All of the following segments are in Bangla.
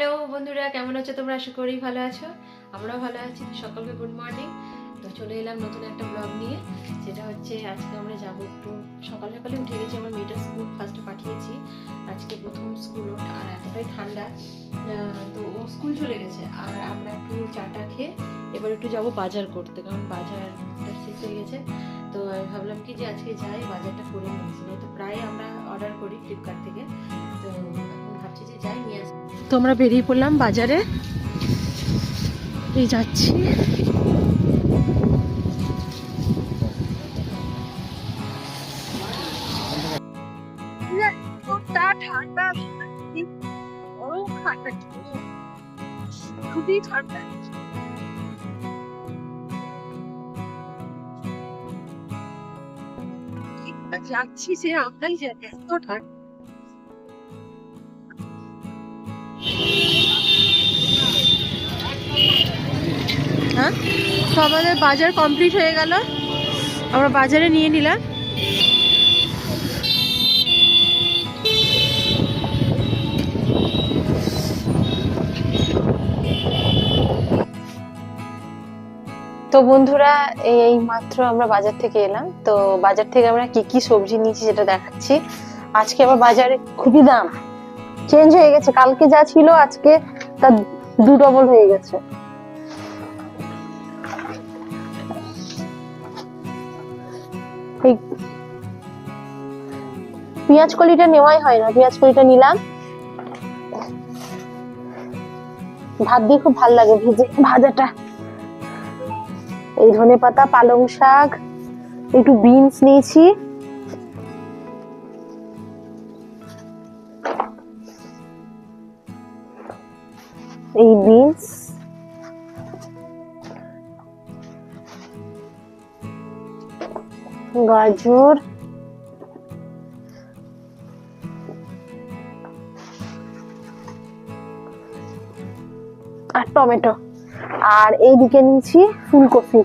হ্যালো বন্ধুরা, কেমন আছো তোমরা? আশা করি ভালো আছো, আমরাও ভালো আছি। সকলকে গুড মর্নিং। তো চলে এলাম নতুন একটা ব্লগ নিয়ে, যেটা হচ্ছে আজকে আমরা যাবো একটু সকাল সকালে উঠে গেছি। আমার মেয়েটার স্কুল ফার্স্টে পাঠিয়েছি, আজকে প্রথম স্কুল ওর, আর এতটাই ঠান্ডা তো ও স্কুল চলে গেছে। আর আমরা একটু চাটা খেয়ে এবার একটু যাবো বাজার করতে, কারণ বাজারটা শেষ হয়ে গেছে। তো আমি ভাবলাম কি যে আজকে যাই বাজারটা করে নিয়েছি, তো প্রায় আমরা অর্ডার করি ফ্লিপকার্ট থেকে। তো এখন ভাবছি যে যাই নিয়ে আসি। তো আমরা বেরিয়ে পড়লাম বাজারে, এই যাচ্ছি। খুবই ঠান্ডা। যাচ্ছি সে আমরাই জানি এত ঠান্ডা। হ্যাঁ, তো আমাদের বাজার কমপ্লিট হয়ে গেল, আমরা বাজারে নিয়ে নিলাম। তো বন্ধুরা, এই মাত্র আমরা বাজার থেকে এলাম। তো বাজার থেকে আমরা কি কি সবজি নিয়েছি সেটা দেখাচ্ছি। আজকে আবার বাজারে খুবই দাম চেঞ্জ হয়ে গেছে, কালকে যা ছিল আজকে তার 2 ডবল হয়ে গেছে। পেঁয়াজ কলিটা নেওয়াই হয় না, পেঁয়াজ কলিটা নিলাম। ভাত দিয়ে খুব ভালো লাগে ভেজে ভাজাটা। এই ধনেপাতা, পালং শাক, একটু বিনস নিয়েছি, এই বিনস, গাজর, আর টমেটো। আর এইদিকে নিয়েছি ফুলকপি।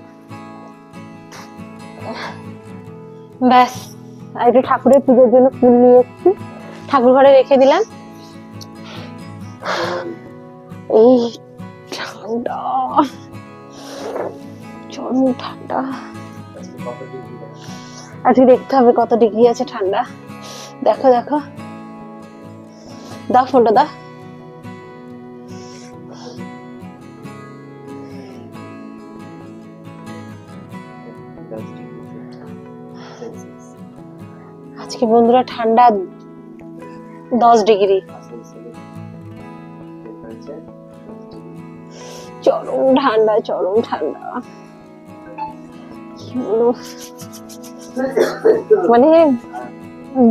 ব্যাস, আর একটু ঠাকুরের পুজোর জন্য ফুল নিয়ে এসেছি, ঠাকুর ঘরে রেখে দিলাম। এই ঠান্ডা, চরম ঠান্ডা। আজকে দেখতে হবে কত ডিগ্রি আছে ঠান্ডা। দেখো দেখো, দাও ফোনটা দাও। আজকে বন্ধুরা ঠান্ডা 10 ডিগ্রি, চরম ঠান্ডা, চরম ঠান্ডা। কি বলবো, মানে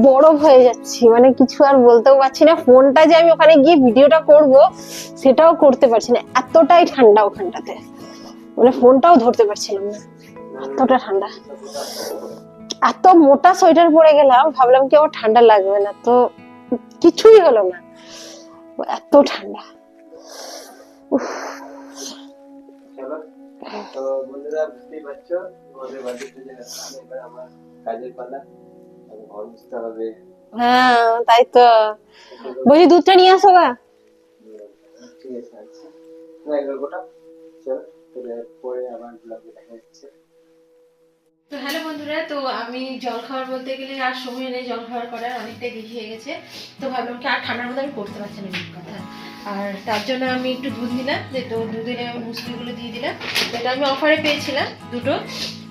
বরফ হয়ে যাচ্ছি, মানে কিছু আর বলতেও পারছি না। ফোনটা যে আমি ওখানে গিয়ে ভিডিওটা করব সেটাও করতে পারছি না, এতটাই ঠান্ডা ওখানটাতে, মানে ফোনটাও ধরতে পারছিলাম না, এতটা ঠান্ডা। এত মোটা সোয়েটার পরে গেলাম, ভাবলাম কি আমার ঠান্ডা লাগবে না, তো কিছুই হলো না, এত ঠান্ডা। তো বন্ধুরা, বুঝতেই পারছো আমাদের বাড়িতে যে এবার আমার কাজের পালা, ঘর মুছতে হবে। হ্যাঁ তাই তো, বলছি দুধটা নিয়ে আসো গা। ঠিক আছে, আচ্ছা না এগুলো গোটা। চলো তাহলে পরে আবার ব্লগে দেখা যাচ্ছে। তো হ্যালো বন্ধুরা, তো আমি জল খাওয়ার বলতে গেলে আর সময় নেই, জল খাওয়ার করার অনেকটাই দেরি হয়ে গেছে। তো ভাবলাম কি আর ঠান্ডার মধ্যে আমি করতে পারছি না এই কথা, আর তার জন্য আমি একটু দুধ নিলাম, যে তো দুধের আমি মুসলিগুলো দিয়ে দিলাম। এটা আমি অফারে পেয়েছিলাম দুটো,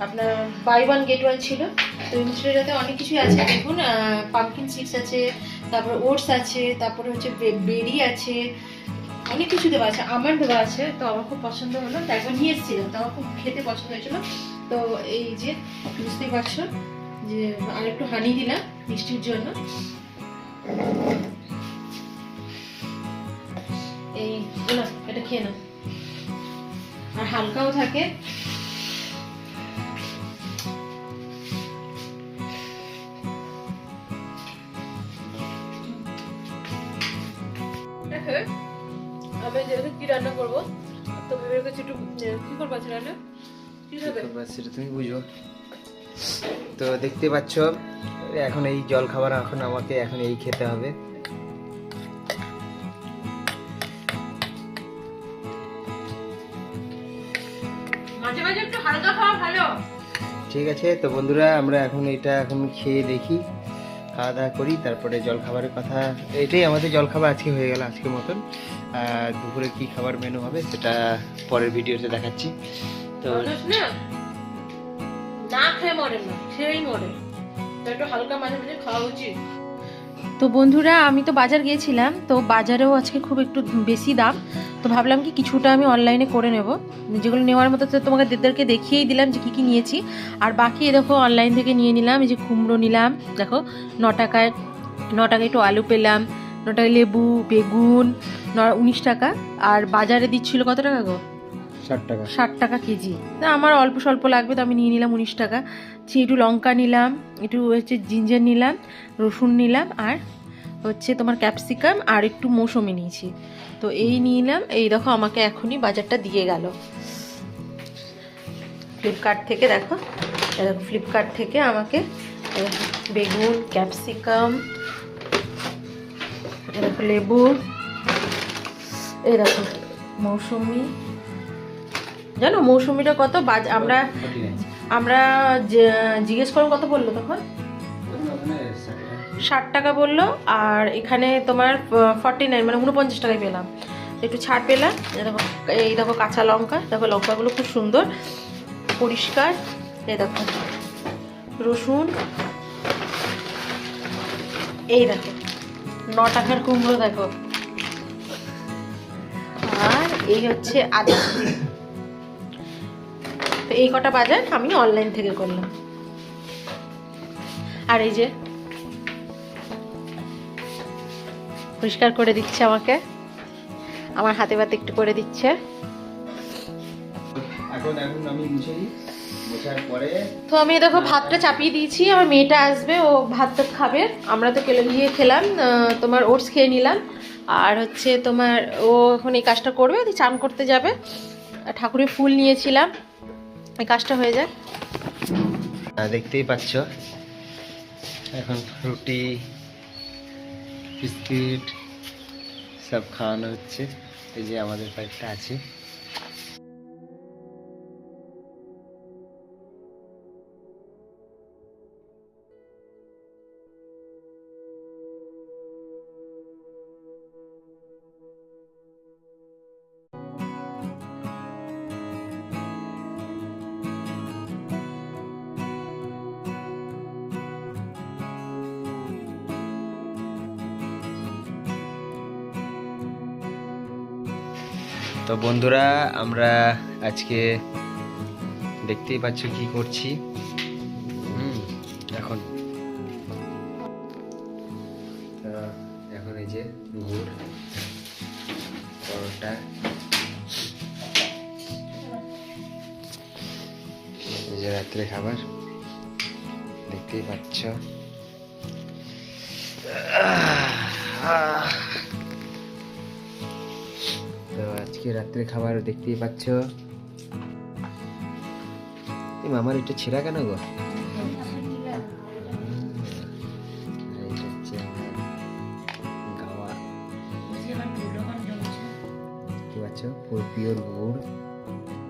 আপনার বাই ওয়ান গেট ওয়ান ছিল। তো এই মুসলিটাতে অনেক কিছুই আছে, দেখুন পামকিন সিডস আছে, তারপর ওটস আছে, তারপরে হচ্ছে বেরি আছে, অনেক কিছু দেওয়া আছে, আমন্ড দেওয়া আছে। তো আমার খুব পছন্দ হলো, তাই একবার নিয়ে এসেছিলাম, তো আমার খুব খেতে পছন্দ হয়েছিল। তো এই যে বুঝতেই পারছো যে আর একটু হানি দিলাম মিষ্টির জন্য। এই না, এটা খেয়ে না, আর হালকাও থাকে। আমি যেহেতু কি রান্না করবো, তো ভেবে রেখেছি একটু কি করবো রান্না, কি হবে সেটা তুমি বুঝো। তো দেখতে পাচ্ছ এখন এই জল খাবার, এখন আমাকে এখন এই খেতে হবে। মাঝে মাঝে একটু হালকা খাওয়া ভালো। ঠিক আছে, তো বন্ধুরা আমরা এখন খেয়ে দেখি, খাওয়া দাওয়া করি, তারপরে জল খাবারের কথা। এটাই আমাদের জল খাবার আজকে হয়ে গেল আজকের মতন। আর দুপুরে কি খাবার মেনু হবে সেটা পরের ভিডিওতে দেখাচ্ছি। তো মানুষ না খেয়ে মরে না, খেয়েই মরে, তো একটু হালকা মাঝে মাঝে খাওয়া উচিত। তো বন্ধুরা আমি তো বাজার গিয়েছিলাম, তো বাজারেও আজকে খুব একটু বেশি দাম, তো ভাবলাম কি কিছুটা আমি অনলাইনে করে নেব, যেগুলো নেওয়ার মতো তো তোমাকে দেদেরকে দেখিয়েই দিলাম যে কী কী নিয়েছি। আর বাকি দেখো অনলাইন থেকে নিয়ে নিলাম, এই যে কুমড়ো নিলাম দেখো 9 টাকায়, 9 টাকায় একটু আলু পেলাম, 9 টাকায় লেবু, বেগুন 19 টাকা। আর বাজারে দিচ্ছিল কত টাকা গো? 60 টাকা। 60 টাকা কেজি। তা আমার অল্প স্বল্প লাগবে, তো আমি নিয়ে নিলাম 19 টাকা। একটু লঙ্কা নিলাম, একটু হচ্ছে জিঞ্জার নিলাম, রসুন নিলাম, আর হচ্ছে তোমার ক্যাপসিকাম, আর একটু মৌসুমি নিয়েছি। তো এই নিলাম। এই দেখো আমাকে এখনই বাজারটা দিয়ে গেল ফ্লিপকার্ট থেকে। দেখো ফ্লিপকার্ট থেকে আমাকে বেগুন, ক্যাপসিকাম, দেখো লেবু, এই দেখো মৌসুমি। জানো মৌসুমিটা কত? আমরা জিজ্ঞেস করো কত বললো তখন, 60 টাকা বললো। আর এখানে তোমার 49 মানে 49 টাকায় পেলাম, একটু ছাড় পেলাম। এই দেখো কাঁচা লঙ্কা, দেখো লঙ্কাগুলো খুব সুন্দর পরিষ্কার। এই দেখো রসুন, এই দেখো 9 টাকার কুমড়ো দেখো, আর এই হচ্ছে আদা। তো এই কটা বাজার আমি অনলাইন থেকে করলাম। আর এই যে পরিষ্কার করে দিচ্ছে আমাকে, আমার হাতে পাতে একটু করে দিচ্ছে। এখন আমি মুছে দিই, মোছার পরে তো আমি দেখো ভাতটা চাপিয়ে দিয়েছি, আমার মেয়েটা আসবে, ও ভাতটা খাবে। আমরা তো খেলাম তোমার ওটস খেয়ে নিলাম। আর হচ্ছে তোমার ও এখন এই কাজটা করবে, চান করতে যাবে। ঠাকুরের ফুল নিয়েছিলাম, এই কাজটা হয়ে যায়। দেখতেই পাচ্ছ এখন রুটি বিস্কিট সব খাওয়ানো হচ্ছে। এই যে আমাদের পাইপটা আছে। তো বন্ধুরা আমরা আজকে দেখতেই পাচ্ছ কি করছি। এখন এই যে গুড় পরোটা, এই যে রাত্রে খাবার দেখতেই পাচ্ছ। তো আজকে রাত্রে খাবার দেখতেই পাচ্ছ। আমার এটা ছেঁড়া কেন গো? পুরো পিওর গুড়,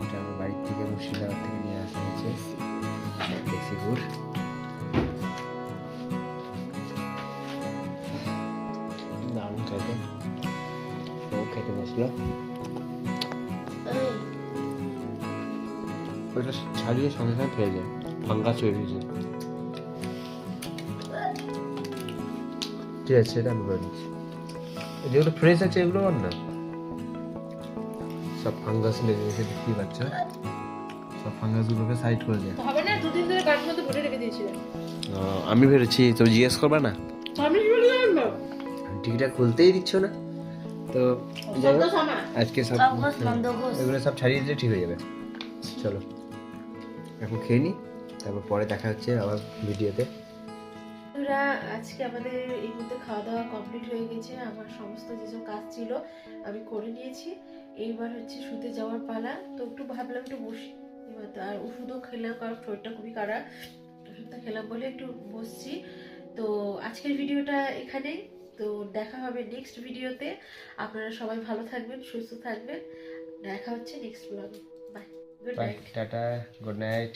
এটা আমার বাড়ির থেকে মুর্শিদাবাদ থেকে নিয়ে আসা হয়েছে, দেশি গুড়। দারুণ খেতে, ও খেতে বসলো। ওইটা ছাড়িয়ে সঙ্গে সঙ্গে খেয়ে যায়, ফাঙ্গাস হয়ে গেছে। ঠিক আছে, সেটা আমি করে দিচ্ছি। যেগুলো ফ্রেশ আছে এগুলো আর না, সব ফাঙ্গাস লেগে গেছে দেখতেই পাচ্ছ। সব ফাঙ্গাসগুলোকে সাইড করে দেয়। হবে না, দুদিন ধরে কাঠের মধ্যে ভরে রেখে দিয়েছিলাম। আমি ভেবেছি তো জিজ্ঞেস করবা না, আমি কি বললাম না, ঠিকটা খুলতেই দিচ্ছ না। তো আজকে সব এগুলো সব ছাড়িয়ে দিলে ঠিক হয়ে যাবে। চলো এখন খেয়ে নি, তারপর পরে দেখা হচ্ছে আবার ভিডিওতে। আজকে আমাদের এই মধ্যে খাওয়া দাওয়া কমপ্লিট হয়ে গেছে, আমার সমস্ত যেসব কাজ ছিল আমি করে নিয়েছি। এইবার হচ্ছে শুতে যাওয়ার পালা। তো একটু ভাবলাম একটু বসি, এবার আর ওষুধও খেলাম কারণ শরীরটা খুবই খারাপ, ওষুধটা খেলাম বলে একটু বসছি। তো আজকের ভিডিওটা এখানেই, তো দেখা হবে নেক্সট ভিডিওতে। আপনারা সবাই ভালো থাকবেন, সুস্থ থাকবেন, দেখা হচ্ছে নেক্সট ব্লগে। বাই। Good bye, night. টাটা, গুড নাইট।